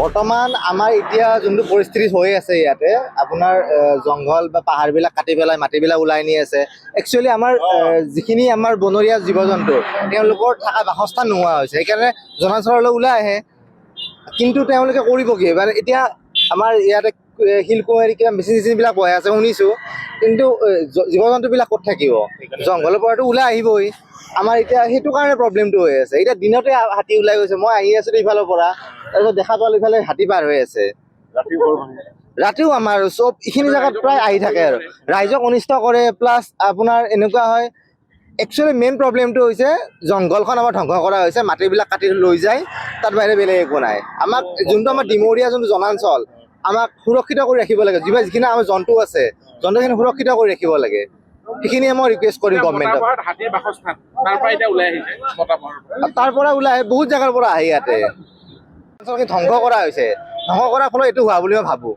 বৰ্তমান আমাৰ এতিয়া যোনটো পৰিস্থিতি হৈ আছে ইয়াতে আপোনাৰ জংঘল বা পাহাৰবিলাক কাটি পেলাই মাটিবিলাক ওলাই নি আছে। একচুৱেলি আমাৰ যিখিনি আমাৰ বনৰীয়া জীৱ জন্তু তেওঁলোকৰ থকা বাসস্থান নোহোৱা হৈছে, সেইকাৰণে জনাঞ্চললৈ ওলাই আহে। কিন্তু তেওঁলোকে কৰিব কি? মানে এতিয়া আমাৰ ইয়াতে শিলকুমাৰী কিবা মেচিন চেচিনবিলাক বহাই আছে শুনিছোঁ, কিন্তু জীৱ জন্তুবিলাক ক'ত থাকিব? জংঘলৰ পৰাতো ওলাই আহিবই। আমাৰ এতিয়া সেইটো কাৰণে প্ৰব্লেমটো হৈ আছে। এতিয়া দিনতে হাতী ওলাই গৈছে, মই আহি আছিলোঁ ইফালৰ পৰা, তাৰপিছত দেখা পালোঁ ইফালে হাতী পাৰ হৈ আছে। ৰাতিও আমাৰ চব এইখিনি জেগাত প্ৰায় আহি থাকে আৰু ৰাইজক অনিষ্ট কৰে। প্লাছ আপোনাৰ এনেকুৱা হয়, একচুৱেলি মেইন প্ৰব্লেমটো হৈছে জংঘলখন আমাৰ ধ্বংস কৰা হৈছে, মাটিবিলাক কাটি লৈ যায়, তাত বাহিৰে বেলেগ একো নাই। আমাক যোনটো আমাৰ ডিমৰীয়া যোনটো জনাঞ্চল আমাক সুৰক্ষিত কৰি ৰাখিব লাগে। যিখিনি আমাৰ জন্তু আছে জন্তুখিনি সুৰক্ষিত কৰি ৰাখিব লাগে, সেইখিনিয়ে মই ৰিকুৱেষ্ট কৰিম গভৰ্ণমেণ্টক। তাৰ পৰা ওলাই আহে, বহুত জেগাৰ পৰা আহে ইয়াতে। ধ্বংস কৰা হৈছে, ধ্বংস কৰাৰ ফলত এইটো হোৱা বুলি মই ভাবোঁ।